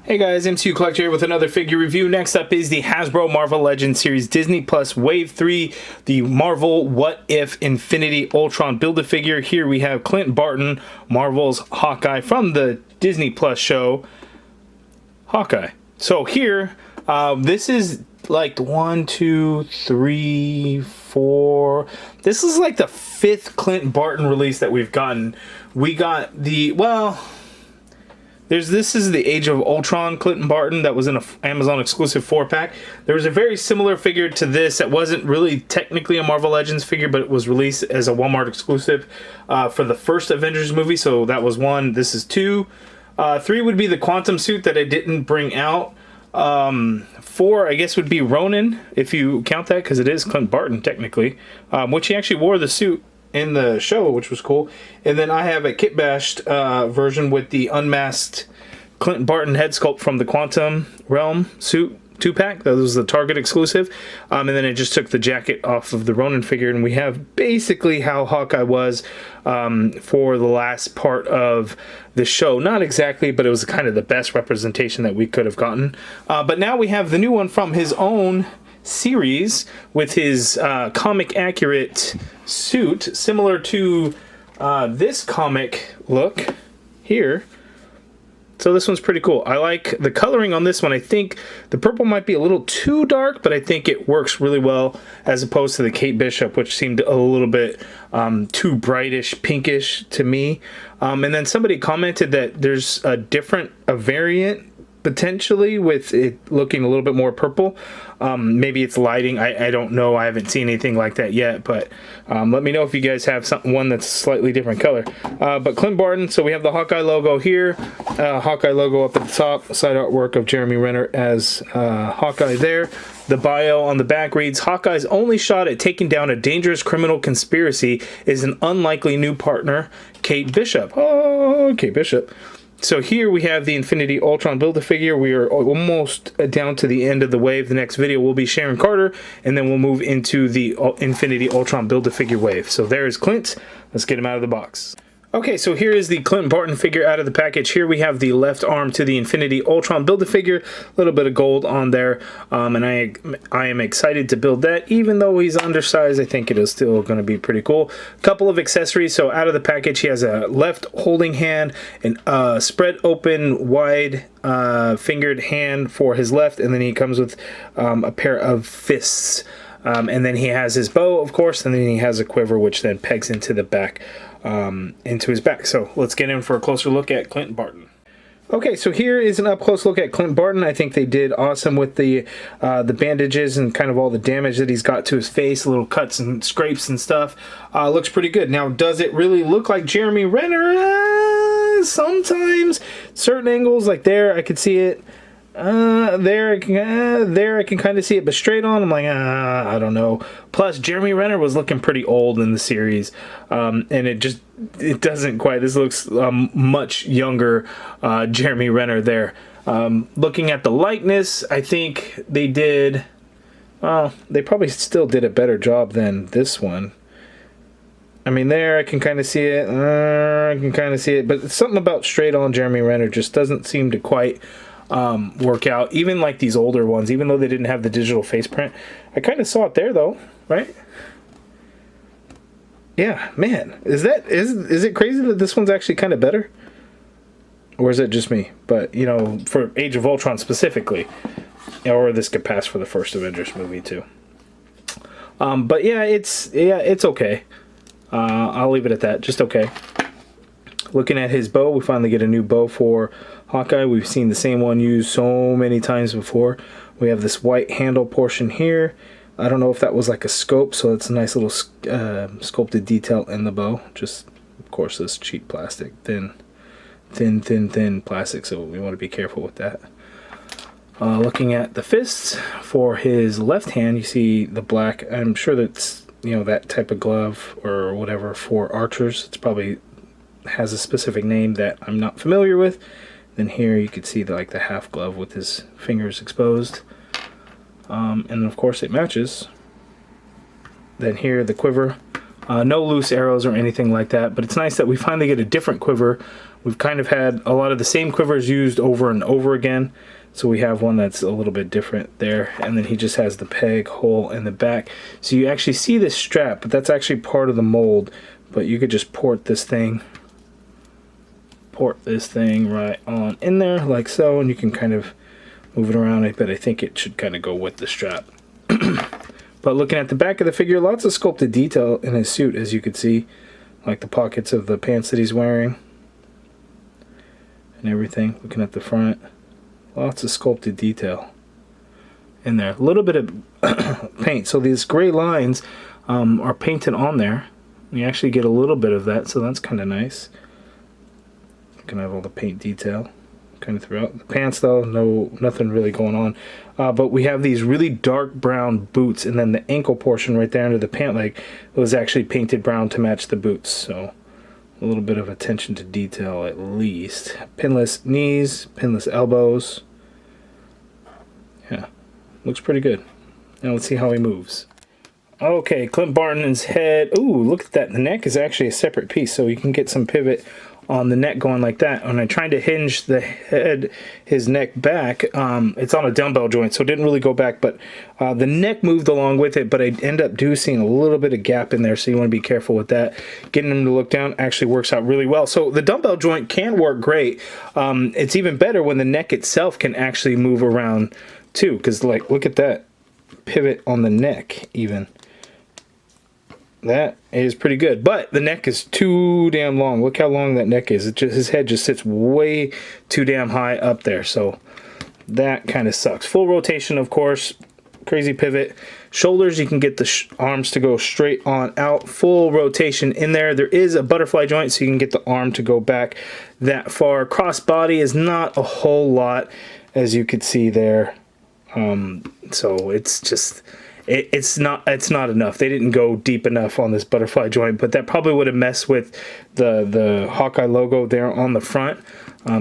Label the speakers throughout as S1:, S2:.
S1: Hey guys, MCU Collector here with another figure review. Next up is the Hasbro Marvel Legends Series Disney Plus Wave 3, the Marvel What If Infinity Ultron Build-A-Figure. Here we have Clint Barton, Marvel's Hawkeye from the Disney Plus show, Hawkeye. So here, this is like 1, 2, 3, 4. This is like the 5th Clint Barton release that we've gotten. We got the, this is the Age of Ultron Clint Barton that was in an Amazon exclusive 4-pack. There was a very similar figure to this that wasn't really technically a Marvel Legends figure, but it was released as a Walmart exclusive for the first Avengers movie. So that was 1. This is 2. 3 would be the Quantum suit that I didn't bring out. 4, I guess, would be Ronin, if you count that, because it is Clint Barton technically, which he actually wore the suit in the show, which was cool. And then I have a kit bashed version with the unmasked Clint Barton head sculpt from the Quantum Realm suit 2-pack. That was the Target exclusive. And then I just took the jacket off of the Ronin figure, and we have basically how Hawkeye was for the last part of the show. Not exactly, but it was kind of the best representation that we could have gotten. But now we have the new one from his own series with his comic accurate suit, similar to this comic look here. So this one's pretty cool. I like the coloring on this one. I think the purple might be a little too dark, but I think it works really well as opposed to the Kate Bishop, which seemed a little bit too brightish, pinkish to me. And then somebody commented that there's a variant potentially with it looking a little bit more purple. Maybe it's lighting. I don't know. I haven't seen anything like that yet, but let me know if you guys have one that's slightly different color. But Clint Barton, so we have the Hawkeye logo here, Hawkeye logo up at the top, side artwork of Jeremy Renner as Hawkeye there. The bio on the back reads, Hawkeye's only shot at taking down a dangerous criminal conspiracy is an unlikely new partner, Kate Bishop. Oh, Kate Bishop. So here we have the Infinity Ultron Build-A-Figure. We are almost down to the end of the wave. The next video will be Sharon Carter, and then we'll move into the Infinity Ultron Build-A-Figure wave. So there's Clint. Let's get him out of the box. Okay, so here is the Clint Barton figure out of the package. Here we have the left arm to the Infinity Ultron Build-A-Figure. A little bit of gold on there, and I am excited to build that. Even though he's undersized, I think it is still going to be pretty cool. A couple of accessories. So out of the package, he has a left holding hand, and spread open, wide fingered hand for his left, and then he comes with a pair of fists. And then he has his bow, of course, and then he has a quiver, which then pegs into the back, into his back. So let's get in for a closer look at Clint Barton. Okay, so here is an up-close look at Clint Barton. I think they did awesome with the bandages and kind of all the damage that he's got to his face, little cuts and scrapes and stuff. Looks pretty good. Now, does it really look like Jeremy Renner? Sometimes. Certain angles, like there, I could see it. There I can kind of see it, but straight on, I'm like, I don't know. Plus, Jeremy Renner was looking pretty old in the series, and it doesn't quite. This looks much younger, Jeremy Renner there. Looking at the likeness, I think they did. Well, they probably still did a better job than this one. I mean, there I can kind of see it. I can kind of see it, but something about straight on Jeremy Renner just doesn't seem to quite work out. Even like these older ones, even though they didn't have the digital face print, I kind of saw it there though, right? Yeah, man, is it crazy that this one's actually kind of better, or is it just me? But you know, for Age of Ultron specifically, or this could pass for the first Avengers movie too. But yeah, it's okay. I'll leave it at that. Just okay. Looking at his bow, we finally get a new bow for Hawkeye. We've seen the same one used so many times before. We have this white handle portion here. I don't know if that was like a scope, so it's a nice little sculpted detail in the bow. Just, of course, this cheap plastic, thin plastic, so we want to be careful with that. Looking at the fists for his left hand, you see the black. I'm sure that's, you know, that type of glove or whatever for archers. It's probably has a specific name that I'm not familiar with. Then here you can see the half glove with his fingers exposed, and of course it matches. Then here the quiver No loose arrows or anything like that, but it's nice that we finally get a different quiver. We've kind of had a lot of the same quivers used over and over again, so we have one that's a little bit different there. And then he just has the peg hole in the back, so you actually see this strap, but that's actually part of the mold. But you could just port this thing right on in there like so, and you can kind of move it around. But I think it should kind of go with the strap. But looking at the back of the figure, lots of sculpted detail in his suit, as you could see, like the pockets of the pants that he's wearing and everything. Looking at the front, lots of sculpted detail in there. A little bit of paint, so these gray lines are painted on there. You actually get a little bit of that, so that's kind of nice. You can have all the paint detail kind of throughout. The pants, though, nothing really going on. But we have these really dark brown boots, and then the ankle portion right there under the pant leg was actually painted brown to match the boots. So a little bit of attention to detail at least. Pinless knees, pinless elbows. Yeah, looks pretty good. Now let's see how he moves. Okay, Clint Barton's head. Ooh, look at that. The neck is actually a separate piece, so you can get some pivot on the neck going like that. When I tried to hinge the head, his neck back, it's on a dumbbell joint, so it didn't really go back, but the neck moved along with it, but I end up seeing a little bit of gap in there, so you want to be careful with that. Getting him to look down actually works out really well. So the dumbbell joint can work great. It's even better when the neck itself can actually move around too, because like, look at that pivot on the neck even. That is pretty good, but the neck is too damn long. Look how long that neck is. His head just sits way too damn high up there, so that kind of sucks. Full rotation, of course. Crazy pivot. Shoulders, you can get the arms to go straight on out. Full rotation in there. There is a butterfly joint, so you can get the arm to go back that far. Cross body is not a whole lot, as you could see there. So it's just... It's not enough. They didn't go deep enough on this butterfly joint, but that probably would have messed with the Hawkeye logo there on the front.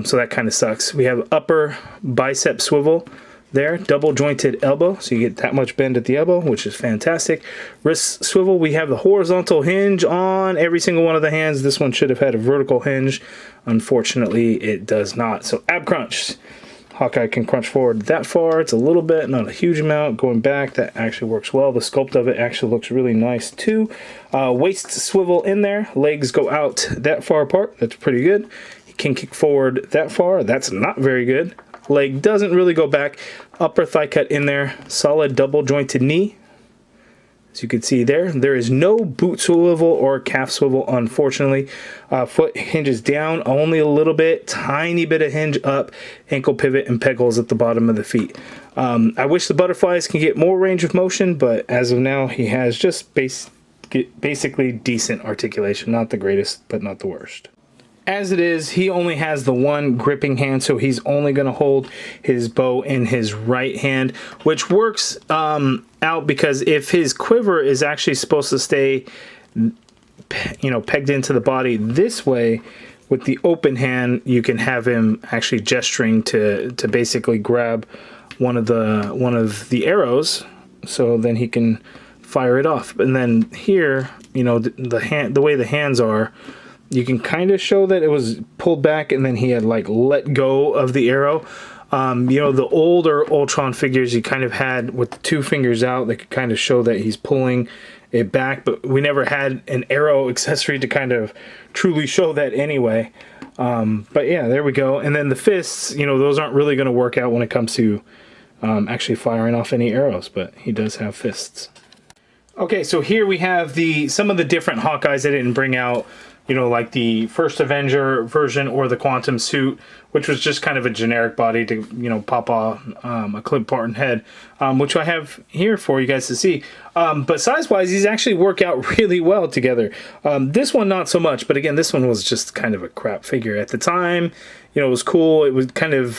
S1: So that kind of sucks. We have upper bicep swivel there, double jointed elbow, so you get that much bend at the elbow, which is fantastic. Wrist swivel, we have the horizontal hinge on every single one of the hands. This one should have had a vertical hinge. Unfortunately, it does not. So ab crunch. Hawkeye can crunch forward that far. It's a little bit, not a huge amount. Going back, that actually works well. The sculpt of it actually looks really nice too. Waist swivel in there. Legs go out that far apart. That's pretty good. You can kick forward that far. That's not very good. Leg doesn't really go back. Upper thigh cut in there. Solid double jointed knee. As you can see there, there is no boot swivel or calf swivel, unfortunately. Foot hinges down only a little bit, tiny bit of hinge up, ankle pivot, and peg holes at the bottom of the feet. I wish the butterflies can get more range of motion, but as of now, he has just basically decent articulation. Not the greatest, but not the worst. As it is, he only has the one gripping hand, so he's only going to hold his bow in his right hand, which works out because if his quiver is actually supposed to stay, pegged into the body this way, with the open hand, you can have him actually gesturing to basically grab one of the arrows, so then he can fire it off. And then here, the way the hands are, you can kind of show that it was pulled back and then he had like let go of the arrow. The older Ultron figures you kind of had with the two fingers out, they could kind of show that he's pulling it back, but we never had an arrow accessory to kind of truly show that anyway. But yeah, there we go. And then the fists, those aren't really going to work out when it comes to actually firing off any arrows, but he does have fists. Okay, so here we have some of the different Hawkeyes I didn't bring out. Like the first Avenger version or the Quantum suit, which was just kind of a generic body to, pop off a Clint Barton head, which I have here for you guys to see. But size-wise, these actually work out really well together. This one, not so much, but again, this one was just kind of a crap figure. At the time, it was cool. It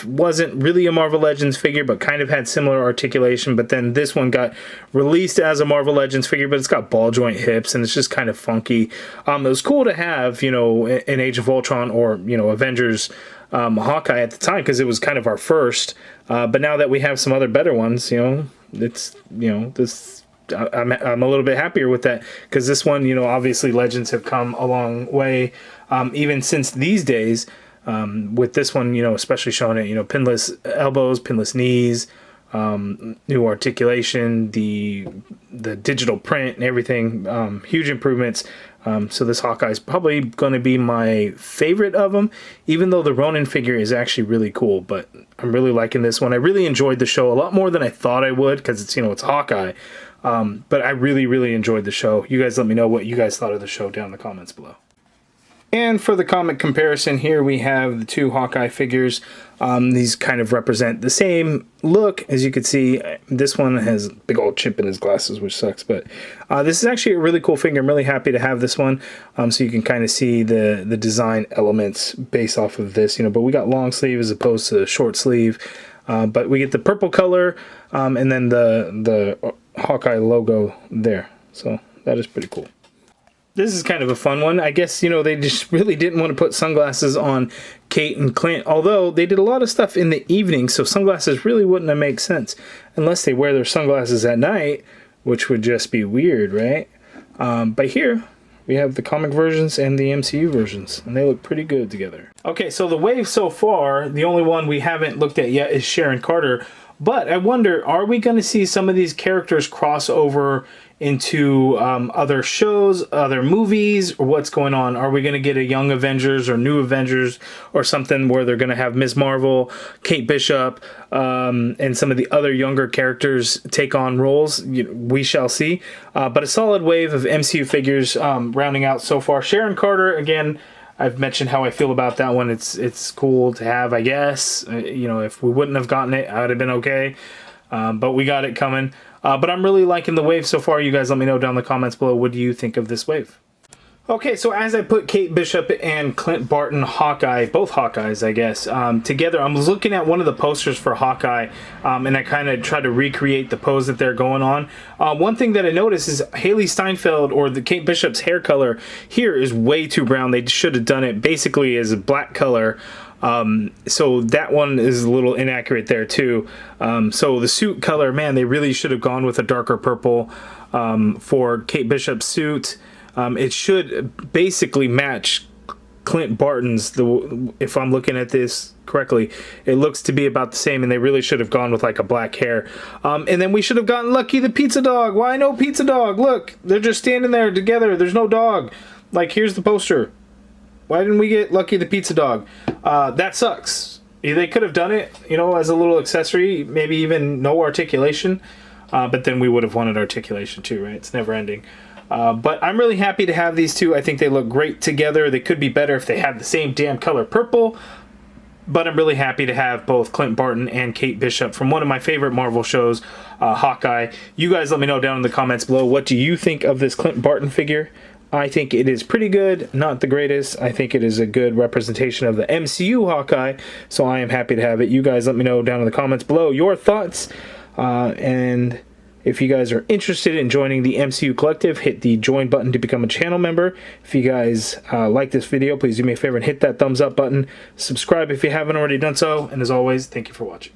S1: wasn't really a Marvel Legends figure, but kind of had similar articulation. But then this one got released as a Marvel Legends figure, but it's got ball joint hips, and it's just kind of funky. It was cool to have, in Age of Ultron or, Avengers Hawkeye at the time, because it was kind of our first. But now that we have some other better ones, this I'm a little bit happier with that, because this one, you know, obviously Legends have come a long way, even since these days. With this one, you know, especially showing it, you know, pinless elbows, pinless knees, new articulation, the digital print and everything, huge improvements. So this Hawkeye is probably going to be my favorite of them, even though the Ronin figure is actually really cool. But I'm really liking this one. I really enjoyed the show a lot more than I thought I would, because it's, you know, it's Hawkeye. But I really enjoyed the show. You guys let me know what you guys thought of the show down in the comments below. And for the comic comparison, here we have the two Hawkeye figures. These kind of represent the same look. As you can see, this one has a big old chip in his glasses, which sucks. But this is actually a really cool figure. I'm really happy to have this one. So you can kind of see the design elements based off of this. You know, but we got long sleeve as opposed to short sleeve. But we get the purple color and then the Hawkeye logo there. So that is pretty cool. This is kind of a fun one. I guess, you know, they just really didn't want to put sunglasses on Kate and Clint, although they did a lot of stuff in the evening, so sunglasses really wouldn't have made sense unless they wear their sunglasses at night, which would just be weird, right? But here we have the comic versions and the MCU versions, and they look pretty good together. Okay, so the wave so far, the only one we haven't looked at yet is Sharon Carter, but I wonder, are we going to see some of these characters cross over into other shows, other movies, or what's going on? Are we going to get a Young Avengers or New Avengers or something where they're going to have Ms. Marvel, Kate Bishop, and some of the other younger characters take on roles? We shall see. But a solid wave of MCU figures rounding out so far. Sharon Carter, again, I've mentioned how I feel about that one. It's cool to have, I guess. You know, if we wouldn't have gotten it, I would have been okay. But we got it coming. But I'm really liking the wave so far. You guys let me know down in the comments below, what do you think of this wave? Okay, so as I put Kate Bishop and Clint Barton Hawkeye, both Hawkeyes, I guess, together, I was looking at one of the posters for Hawkeye, and I kind of tried to recreate the pose that they're going on. One thing that I noticed is Haley Steinfeld, or the Kate Bishop's hair color here, is way too brown. They should have done it basically as a black color. So that one is a little inaccurate there too. So the suit color, man, they really should have gone with a darker purple for Kate Bishop's suit. It should basically match Clint Barton's, if I'm looking at this correctly. It looks to be about the same, and they really should have gone with like a black hair. And then we should have gotten Lucky the Pizza Dog. Why no Pizza Dog? Look, they're just standing there together. There's no dog. Like, here's the poster. Why didn't we get Lucky the Pizza Dog? That sucks. They could have done it, you know, as a little accessory, maybe even no articulation. But then we would have wanted articulation too, right? It's never ending. But I'm really happy to have these two. I think they look great together. They could be better if they had the same damn color purple. But I'm really happy to have both Clint Barton and Kate Bishop from one of my favorite Marvel shows, Hawkeye. You guys let me know down in the comments below, what do you think of this Clint Barton figure? I think it is pretty good, not the greatest. I think it is a good representation of the MCU Hawkeye, so I am happy to have it. You guys let me know down in the comments below your thoughts, and if you guys are interested in joining the MCU Collective, hit the join button to become a channel member. If you guys like this video, please do me a favor and hit that thumbs up button. Subscribe if you haven't already done so, and as always, thank you for watching.